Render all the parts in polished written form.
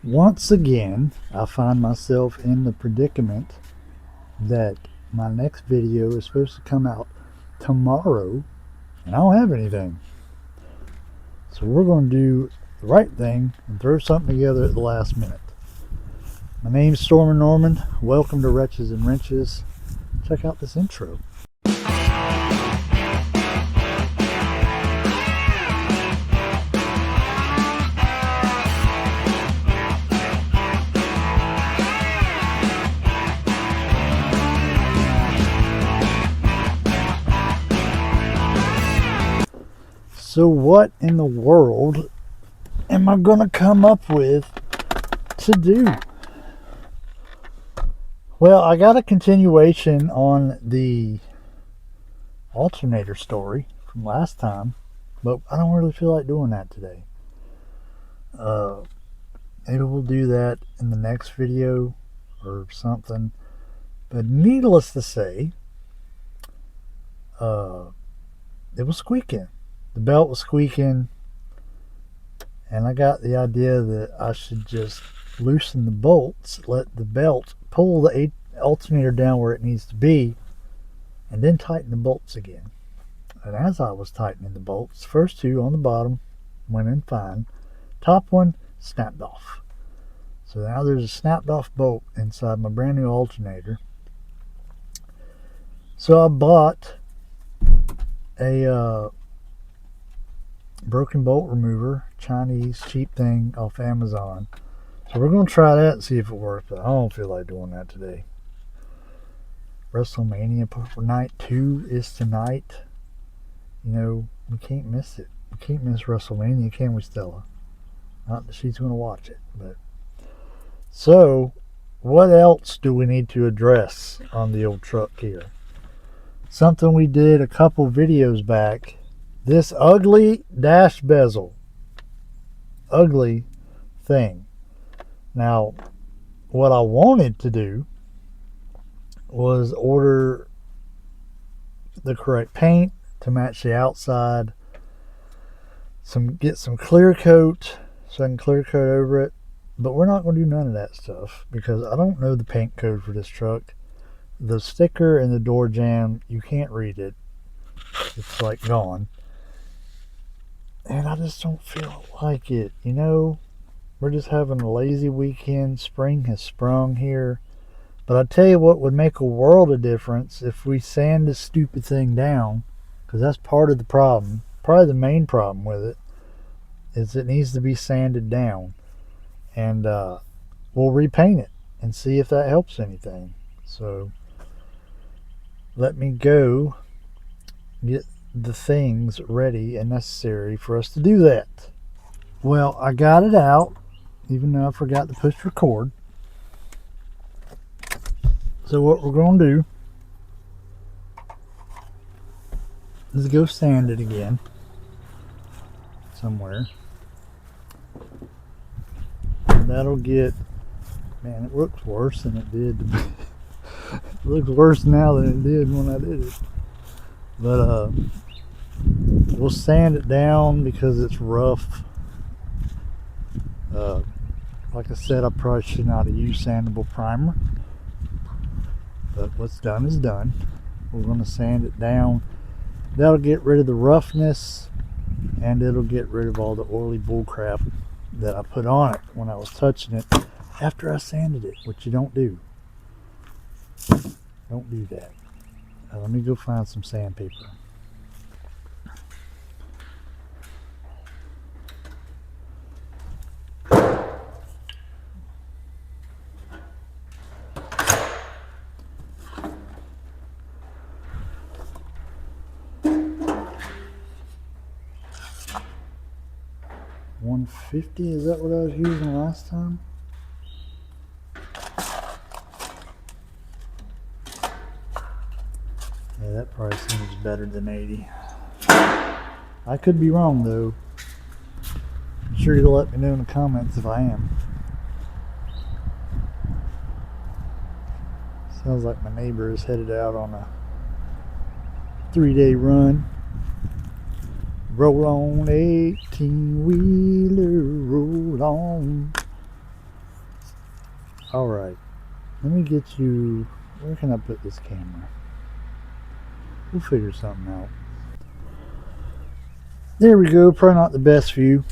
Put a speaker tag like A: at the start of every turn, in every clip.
A: Once again, I find myself in the predicament that my next video is supposed to come out tomorrow and I don't have anything. So we're going to do the right thing and throw something together at the last minute. My name's Stormer Norman. Welcome to Wretches and Wrenches. Check out this intro. So what in the world am I going to come up with to do? Well, I got a continuation on the alternator story from last time, but I don't really feel like doing that today. Maybe we'll do that in the next video or something. But needless to say, it was squeaking. The belt was squeaking, and I got the idea that I should just loosen the bolts, let the belt pull the alternator down where it needs to be, and then tighten the bolts again. And as I was tightening the bolts, first two on the bottom went in fine. Top one snapped off. So now there's a snapped off bolt inside my brand new alternator. So I bought a broken bolt remover, Chinese cheap thing off Amazon. So we're going to try that and see if it works, but I don't feel like doing that today. WrestleMania Night 2 is tonight. You know, we can't miss it. We can't miss WrestleMania, can we, Stella? Not that she's going to watch it, but... So, what else do we need to address on the old truck here? Something we did a couple videos back. This ugly dash bezel. Ugly thing. Now, what I wanted to do was order the correct paint to match the outside. Get some clear coat so I can clear coat over it. But we're not going to do none of that stuff because I don't know the paint code for this truck. The sticker and the door jamb, you can't read it. It's like gone. And I just don't feel like it, you know. We're just having a lazy weekend. Spring has sprung here. But I tell you what would make a world of difference if we sand this stupid thing down, because that's part of the problem. Probably the main problem with it is it needs to be sanded down. And we'll repaint it and see if that helps anything. So let me go get the things ready and necessary for us to do that. Well, I got it out, even though I forgot to push record. So what we're going to do is go sand it again somewhere. And that'll get, man, it looks worse than it did. It looks worse now than it did when I did it. But we'll sand it down because it's rough. Like I said, I probably should not have used sandable primer. But what's done is done. We're going to sand it down. That'll get rid of the roughness, and it'll get rid of all the oily bull crap that I put on it when I was touching it after I sanded it, which you don't do. Don't do that. Let me go find some sandpaper. $150, is that what I was using last time? Yeah, that probably seems better than 80. I could be wrong though. I'm sure you'll let me know in the comments if I am. Sounds like my neighbor is headed out on a 3-day run. Roll on 18-wheeler, roll on. Alright, let me get you. Where can I put this camera? We'll figure something out. There we go. Probably not the best view,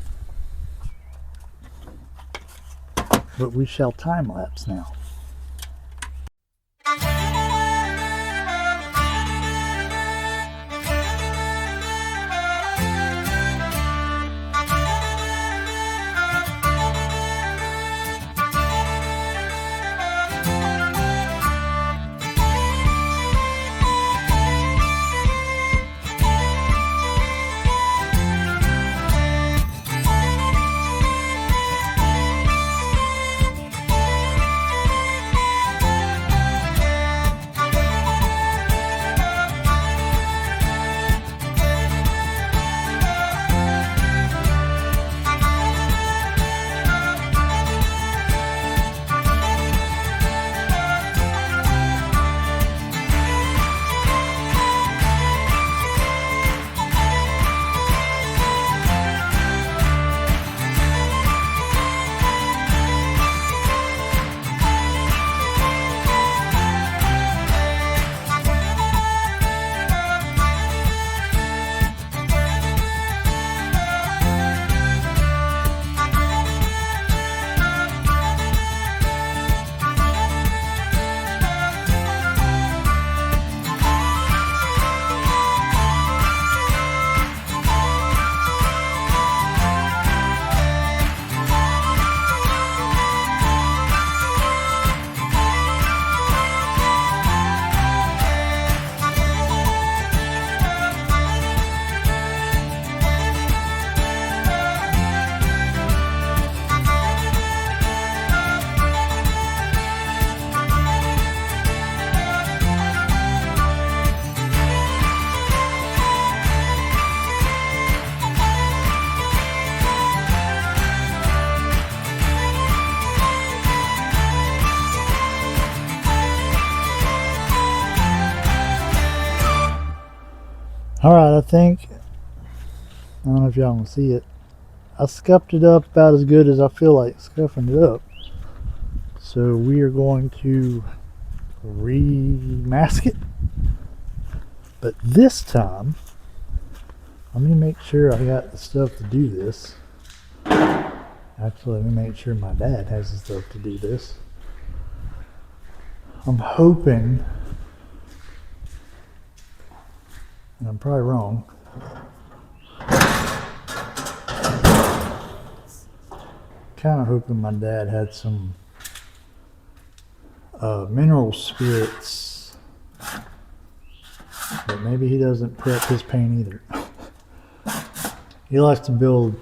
A: but we shall time lapse now. Alright, I don't know if y'all can see it. I scuffed it up about as good as I feel like scuffing it up. So we are going to remask it. But this time, let me make sure I got the stuff to do this. Actually, let me make sure my dad has the stuff to do this. I'm hoping, and I'm probably wrong, kind of hoping my dad had some mineral spirits, but maybe he doesn't prep his paint either. He likes to build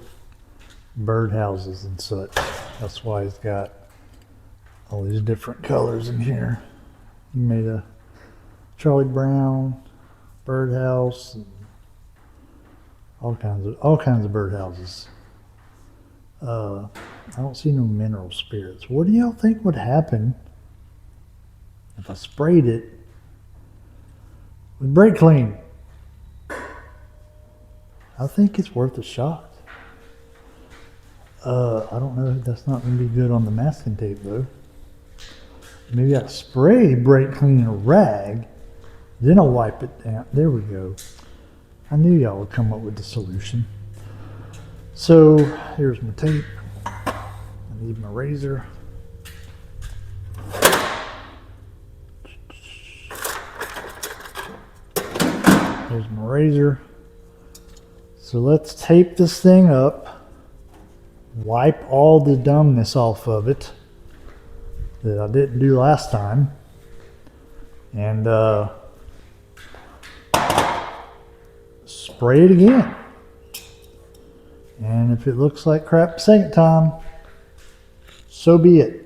A: birdhouses and such. That's why he's got all these different colors in here. He made a Charlie Brown birdhouse and all kinds of birdhouses. I don't see no mineral spirits. What do y'all think would happen if I sprayed it with brake clean? I think it's worth a shot. I don't know if that's not going to be good on the masking tape though. Maybe I spray brake clean in a rag, then I'll wipe it down. There we go. I knew y'all would come up with the solution. So here's my tape. I need my razor. Here's my razor. So let's tape this thing up, wipe all the dumbness off of it that I didn't do last time, and spray it again. And if it looks like crap the second time, so be it.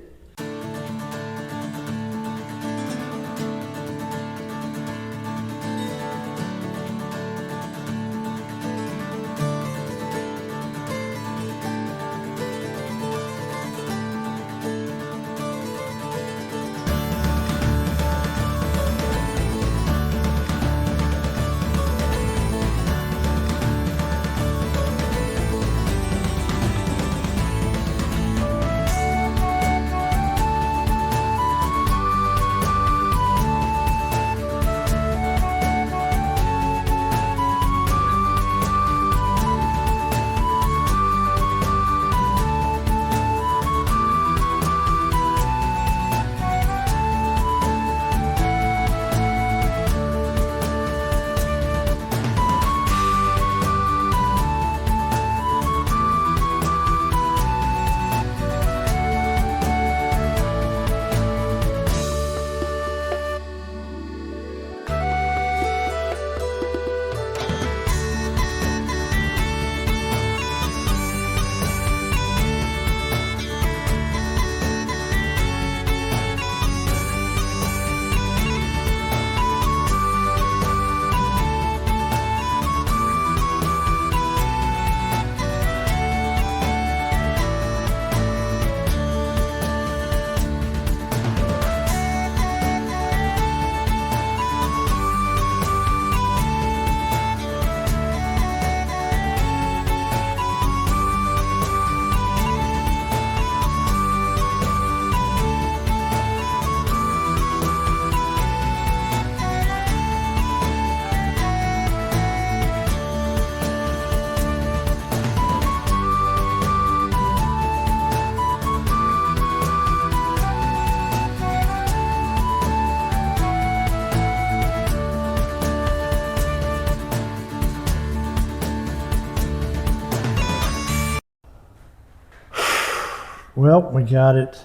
A: Well, we got it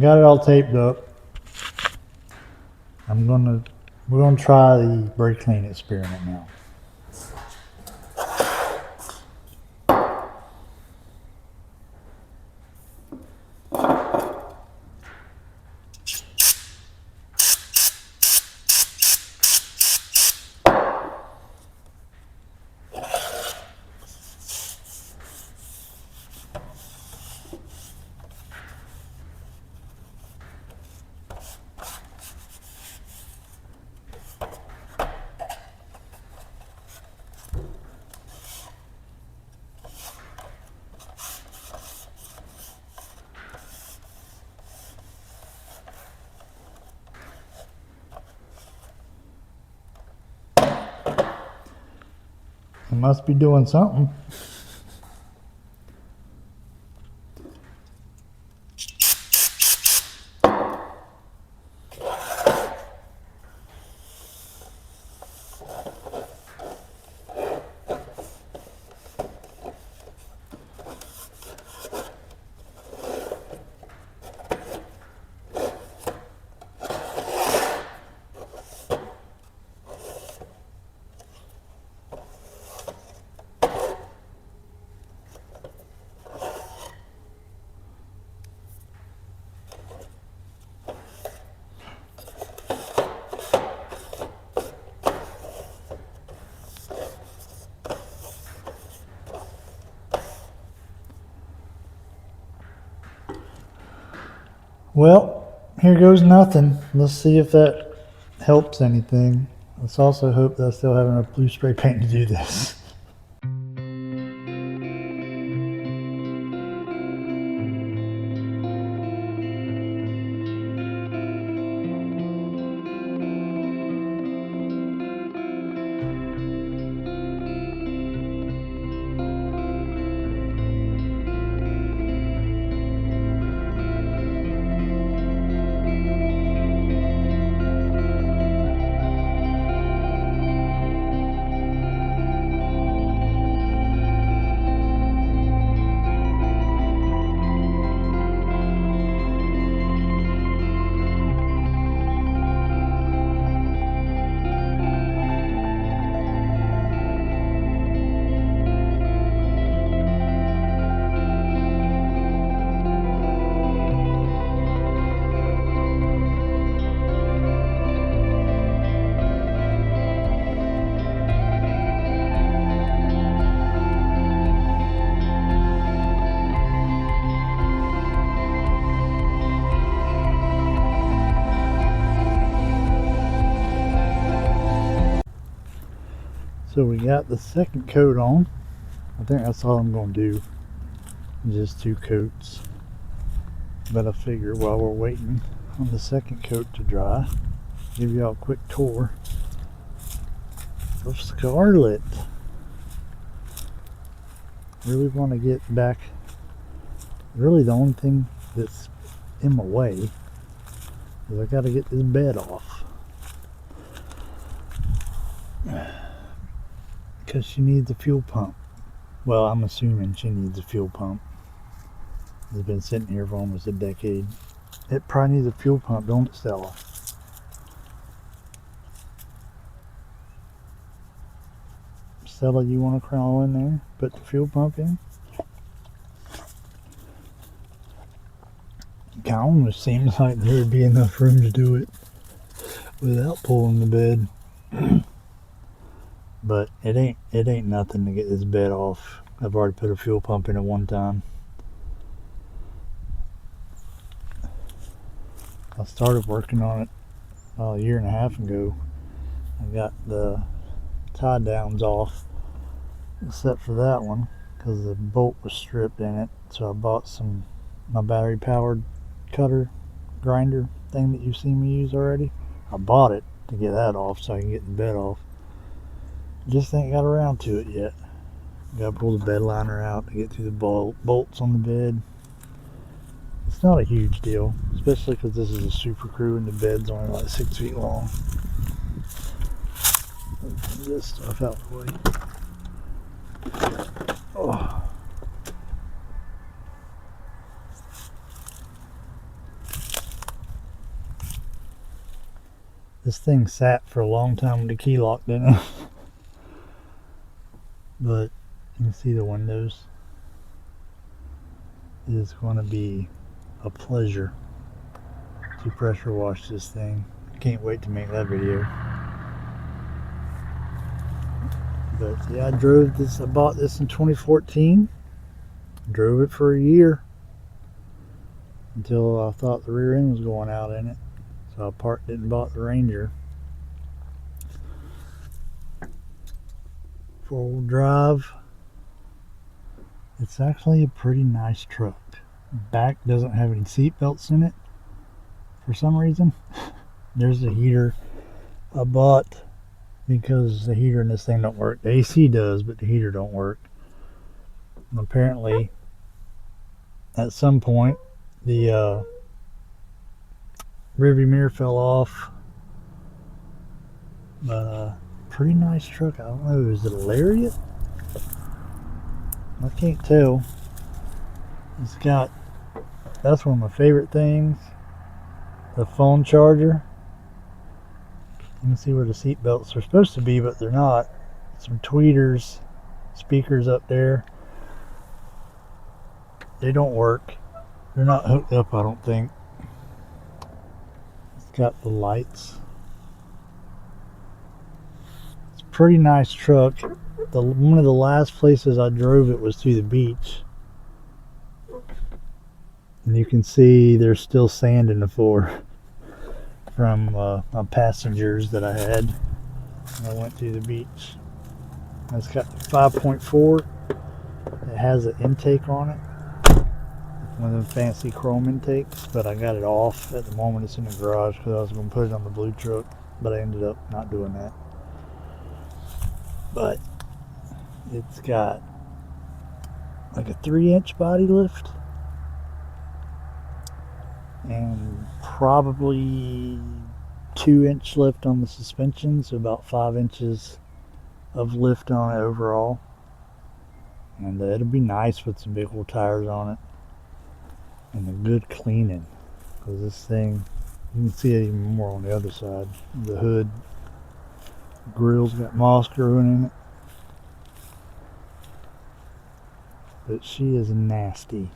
A: all taped up. We're gonna try the brake clean experiment now. It must be doing something. Well, here goes nothing. Let's see if that helps anything. Let's also hope that I still have enough blue spray paint to do this. So we got the second coat on. I think that's all I'm going to do, just 2 coats. But I figure while we're waiting on the second coat to dry, give y'all a quick tour of Scarlet. Really want to get back. Really the only thing that's in my way is I got to get this bed off. Because she needs a fuel pump. Well, I'm assuming she needs a fuel pump. It's been sitting here for almost a decade. It probably needs a fuel pump, don't it, Stella? Stella, you want to crawl in there? Put the fuel pump in? It almost seems like there would be enough room to do it without pulling the bed. But it ain't nothing to get this bed off. I've already put a fuel pump in it one time. I started working on it a year and a half ago. I got the tie downs off, except for that one, because the bolt was stripped in it. So I bought my battery powered cutter grinder thing that you've seen me use already. I bought it to get that off so I can get the bed off. Just ain't got around to it yet. Gotta pull the bed liner out to get through the bolts on the bed. It's not a huge deal, especially because this is a Super Crew and the bed's only like 6 feet long. Let's get this stuff out of the way. Oh. This thing sat for a long time with the key locked in it. But you can see the windows. It is going to be a pleasure to pressure wash this thing. I can't wait to make that video. But yeah, I bought this in 2014. Drove it for a year until I thought the rear end was going out in it. So I parked it and bought the Ranger. 4-wheel drive. It's actually a pretty nice truck. Back doesn't have any seat belts in it for some reason. There's a heater I bought because the heater in this thing don't work. The AC does, but the heater don't work. And apparently at some point the rearview mirror fell off. But pretty nice truck. I don't know, is it a Lariat? I can't tell. It's got, that's one of my favorite things, the phone charger. You can see where the seat belts are supposed to be, but they're not. Some tweeters, speakers up there. They don't work. They're not hooked up, I don't think. It's got the lights. It's a pretty nice truck. One of the last places I drove it was to the beach. And you can see there's still sand in the floor from my passengers that I had when I went to the beach. It's got 5.4. It has an intake on it. One of them fancy chrome intakes, but I got it off at the moment. It's in the garage because I was going to put it on the blue truck, but I ended up not doing that. But it's got like a 3-inch body lift and probably 2-inch lift on the suspension, so about 5 inches of lift on it overall. And it'll be nice with some big old tires on it and a good cleaning, because this thing, you can see it even more on the other side. The hood grill's got moss growing in it, but she is nasty.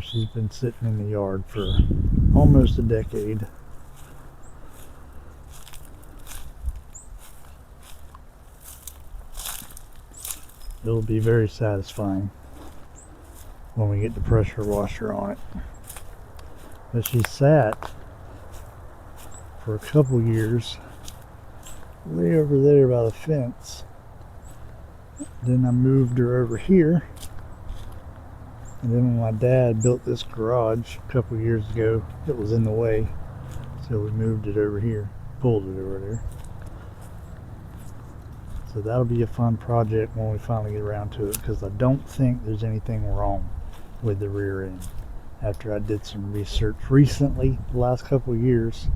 A: She's been sitting in the yard for almost a decade. It'll be very satisfying when we get the pressure washer on it. But she sat for a couple years way over there by the fence. Then I moved her over here, and then when my dad built this garage a couple years ago, it was in the way, so we moved it over here, pulled it over there. So that'll be a fun project when we finally get around to it, because I don't think there's anything wrong with the rear end. After I did some research recently, the last couple of years,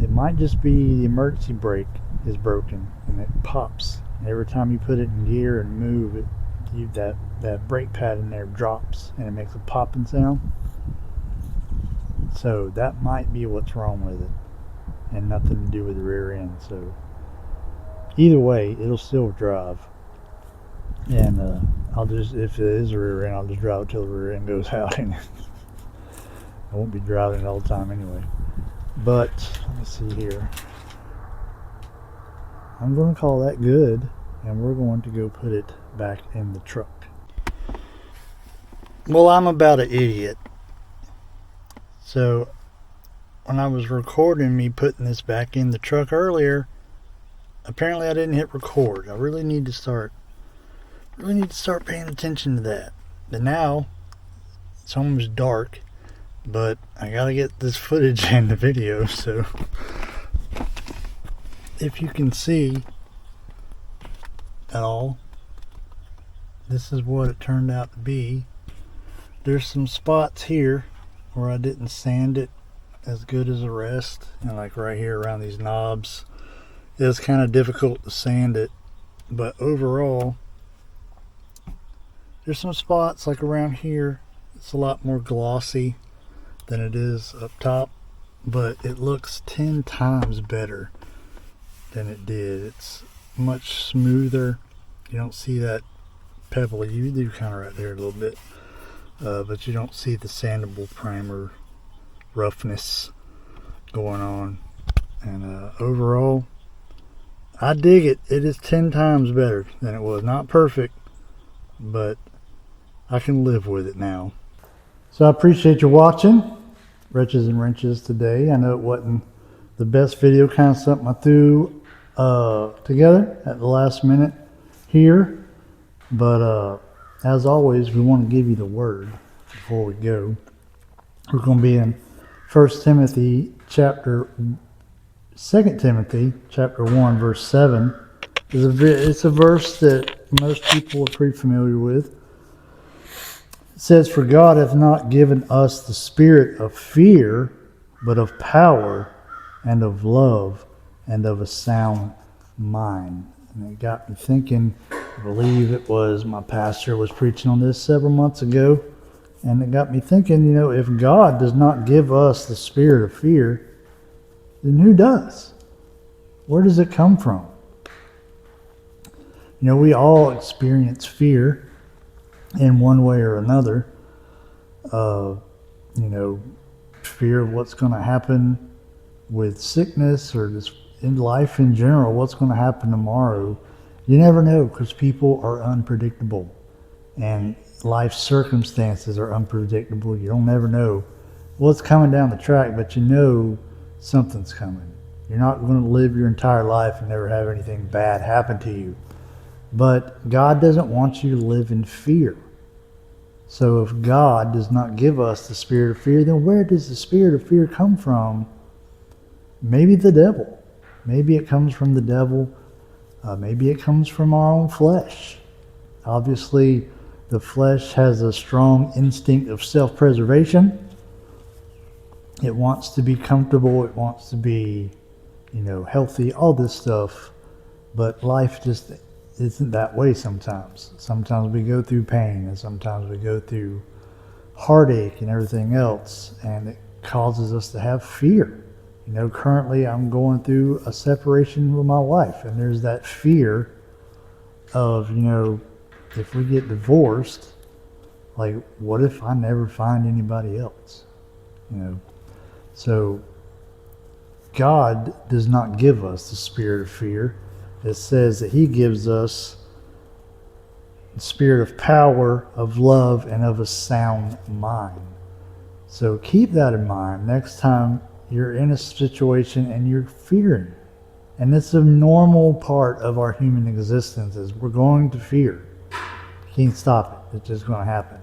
A: it might just be the emergency brake is broken and it pops. And every time you put it in gear and move it, that brake pad in there drops and it makes a popping sound. So that might be what's wrong with it, and nothing to do with the rear end. So either way, it'll still drive. And I'll just, if it is a rear end, I'll just drive it till the rear end goes out, and I won't be driving it all the time anyway. But let me see here. I'm going to call that good, and we're going to go put it back in the truck. Well, I'm about an idiot. So when I was recording me putting this back in the truck earlier, apparently I didn't hit record. I really need to start paying attention to that. But now it's almost dark, but I gotta get this footage in the video. So if you can see at all, this is what it turned out to be. There's some spots here where I didn't sand it as good as the rest, and like right here around these knobs, it's kind of difficult to sand it. But overall, there's some spots like around here, it's a lot more glossy than it is up top. but it looks 10 times better than it did. It's much smoother. You don't see that pebbly. You do kind of right there a little bit, but you don't see the sandable primer roughness going on. And overall, I dig it. It is 10 times better than it was. Not perfect, but I can live with it now. So I appreciate you watching Wrenches and Wrenches today. I know it wasn't the best video, kind of something I threw together at the last minute here. But as always, we want to give you the word before we go. We're going to be in 2 Timothy chapter 1, verse 7. It's a verse that most people are pretty familiar with. It says, "For God hath not given us the spirit of fear, but of power and of love and of a sound mind." And it got me thinking. I believe it was my pastor was preaching on this several months ago. And it got me thinking, if God does not give us the spirit of fear, then who does? Where does it come from? We all experience fear in one way or another. Fear of what's going to happen with sickness or just in life in general, what's going to happen tomorrow. You never know, because people are unpredictable. And life circumstances are unpredictable. You don't never know what's coming down the track, but something's coming. You're not going to live your entire life and never have anything bad happen to you. But God doesn't want you to live in fear. So if God does not give us the spirit of fear, then where does the spirit of fear come from? Maybe the devil. Maybe it comes from the devil. Maybe it comes from our own flesh. Obviously, the flesh has a strong instinct of self-preservation. It wants to be comfortable. It wants to be, healthy, all this stuff. But life just isn't that way sometimes. Sometimes we go through pain, and sometimes we go through heartache and everything else, and it causes us to have fear. Currently I'm going through a separation with my wife, and there's that fear of, if we get divorced, like, what if I never find anybody else? So God does not give us the spirit of fear. It says that He gives us the spirit of power, of love, and of a sound mind. So keep that in mind next time you're in a situation and you're fearing. And it's a normal part of our human existence, is we're going to fear. You can't stop it. It's just going to happen.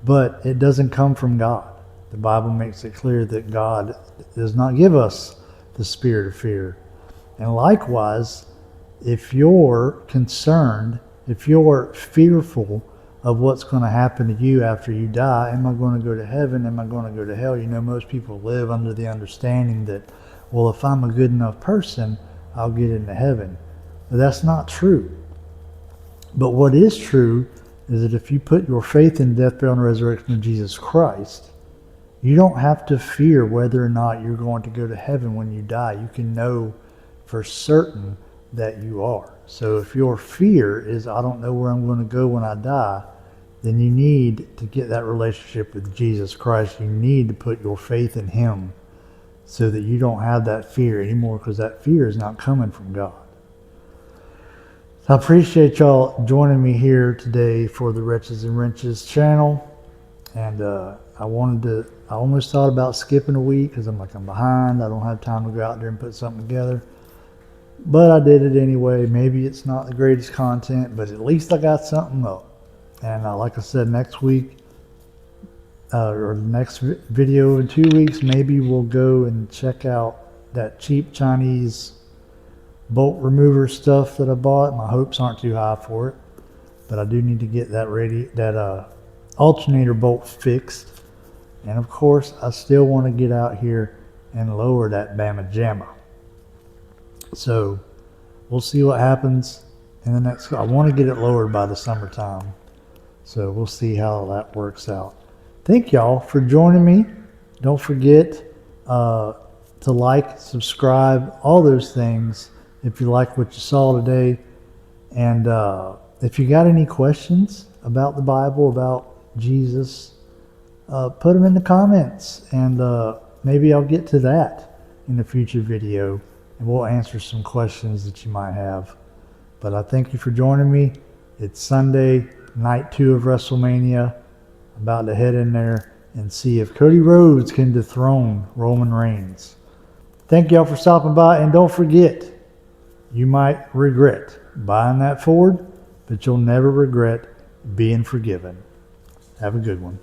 A: But it doesn't come from God. The Bible makes it clear that God does not give us the spirit of fear. And likewise, if you're concerned, if you're fearful of what's going to happen to you after you die, am I going to go to heaven? Am I going to go to hell? Most people live under the understanding that, well, if I'm a good enough person, I'll get into heaven. But that's not true. But what is true is that if you put your faith in the death, burial, and resurrection of Jesus Christ, you don't have to fear whether or not you're going to go to heaven when you die. You can know for certain that you are. So if your fear is, I don't know where I'm going to go when I die, then you need to get that relationship with Jesus Christ. You need to put your faith in Him so that you don't have that fear anymore, because that fear is not coming from God. So I appreciate y'all joining me here today for the Wretches and Wrenches channel. And I almost thought about skipping a week because I'm behind. I don't have time to go out there and put something together. But I did it anyway. Maybe it's not the greatest content, but at least I got something up. And like I said, next week, or the next video in 2 weeks, maybe we'll go and check out that cheap Chinese bolt remover stuff that I bought. My hopes aren't too high for it, but I do need to get that alternator bolt fixed. And of course, I still want to get out here and lower that Bama Jamma. So we'll see what happens in the next. I want to get it lowered by the summertime. So we'll see how that works out. Thank y'all for joining me. Don't forget, to like, subscribe, all those things if you like what you saw today. And if you got any questions about the Bible, about Jesus, put them in the comments, and maybe I'll get to that in a future video, and we'll answer some questions that you might have. But I thank you for joining me. It's Sunday, night 2 of WrestleMania. About to head in there and see if Cody Rhodes can dethrone Roman Reigns. Thank y'all for stopping by, and don't forget, you might regret buying that Ford, but you'll never regret being forgiven. Have a good one.